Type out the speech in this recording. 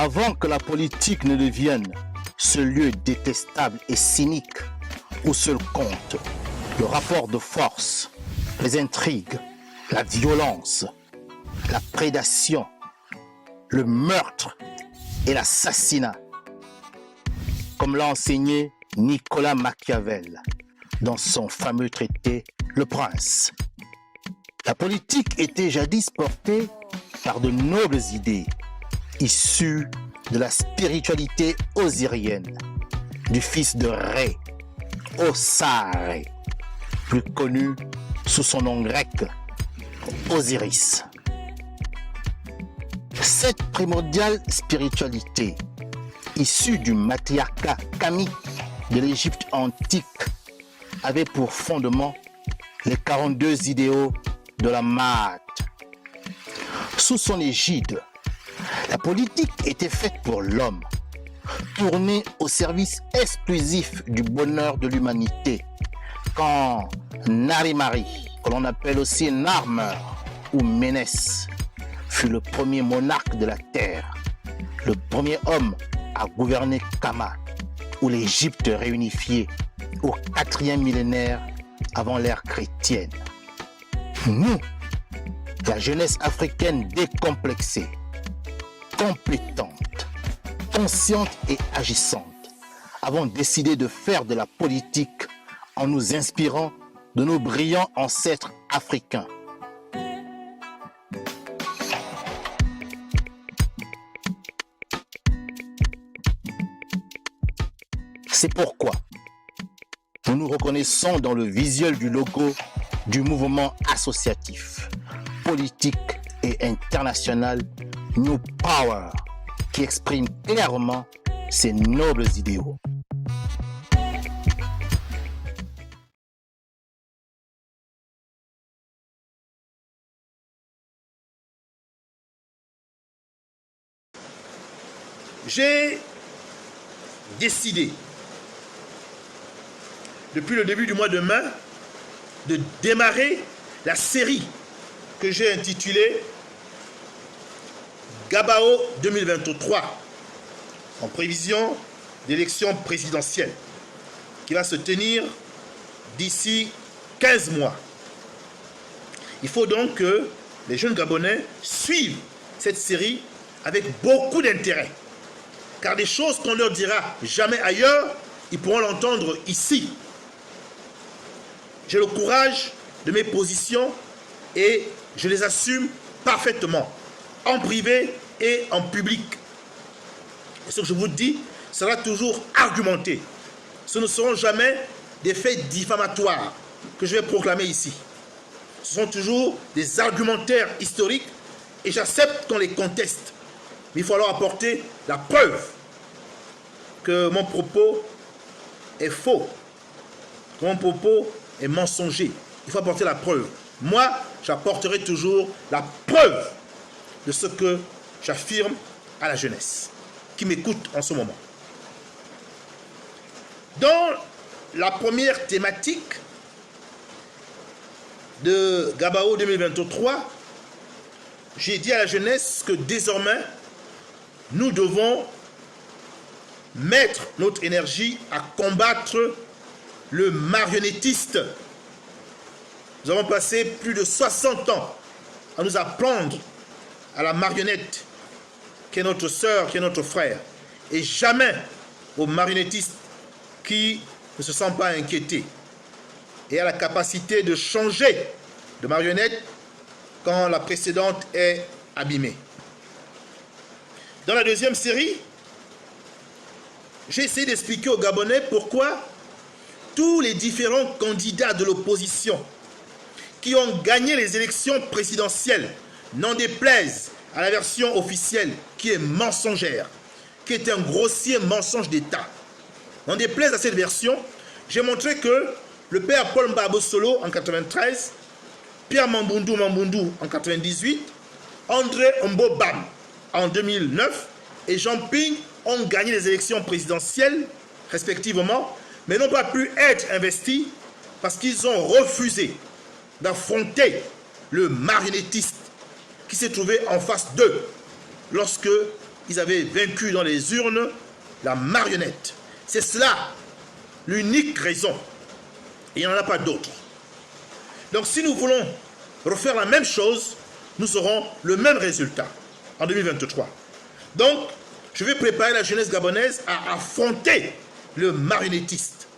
Avant que la politique ne devienne ce lieu détestable et cynique où seul compte le rapport de force, les intrigues, la violence, la prédation, le meurtre et l'assassinat, comme l'a enseigné Nicolas Machiavel dans son fameux traité Le Prince. La politique était jadis portée par de nobles idées issues de la spiritualité osirienne, du fils de Ré, Osare, plus connu sous son nom grec, Osiris. Cette primordiale spiritualité, issue du matriarcat kamique de l'Égypte antique, avait pour fondement les 42 idéaux de la Maat. Sous son égide, la politique était faite pour l'homme, tournée au service exclusif du bonheur de l'humanité, quand Narimari, que l'on appelle aussi Narmer ou Ménès, fut le premier monarque de la terre, le premier homme à gouverner Kama, ou l'Égypte réunifiée au 4e millénaire avant l'ère chrétienne. Nous, la jeunesse africaine décomplexée, compétente, consciente et agissante, avons décidé de faire de la politique en nous inspirant de nos brillants ancêtres africains. C'est pourquoi nous nous reconnaissons dans le visuel du logo du mouvement associatif, politique et international New Power, qui exprime clairement ces nobles idéaux. J'ai décidé, depuis le début du mois de mai, de démarrer la série que j'ai intitulée Gabao 2023, en prévision d'élections présidentielles, qui va se tenir d'ici 15 mois. Il faut donc que les jeunes Gabonais suivent cette série avec beaucoup d'intérêt, car des choses qu'on ne leur dira jamais ailleurs, ils pourront l'entendre ici. J'ai le courage de mes positions et je les assume parfaitement, en privé et en public. Et ce que je vous dis sera toujours argumenté. Ce ne seront jamais des faits diffamatoires que je vais proclamer ici. Ce sont toujours des argumentaires historiques et j'accepte qu'on les conteste. Mais il faut alors apporter la preuve que mon propos est faux, que mon propos est mensonger. Il faut apporter la preuve. Moi, j'apporterai toujours la preuve de ce que j'affirme à la jeunesse qui m'écoute en ce moment. Dans la première thématique de Gabao 2023, j'ai dit à la jeunesse que désormais, nous devons mettre notre énergie à combattre le marionnettiste. Nous avons passé plus de 60 ans à nous apprendre à la marionnette qui est notre sœur, qui est notre frère, et jamais aux marionnettistes qui ne se sentent pas inquiétés et à la capacité de changer de marionnette quand la précédente est abîmée. Dans la deuxième série, j'ai essayé d'expliquer aux Gabonais pourquoi tous les différents candidats de l'opposition qui ont gagné les élections présidentielles, n'en déplaise à la version officielle qui est mensongère, qui est un grossier mensonge d'État. N'en déplaise à cette version, j'ai montré que le père Paul Mbabosolo en 93, Pierre Mambundu en 98, André Mbobam en 2009 et Jean Ping ont gagné les élections présidentielles respectivement, mais n'ont pas pu être investis parce qu'ils ont refusé d'affronter le marionnettiste qui s'est trouvé en face d'eux lorsque ils avaient vaincu dans les urnes la marionnette. C'est cela, l'unique raison. Il n'y en a pas d'autre. Donc si nous voulons refaire la même chose, nous aurons le même résultat en 2023. Donc, je vais préparer la jeunesse gabonaise à affronter le marionnettiste.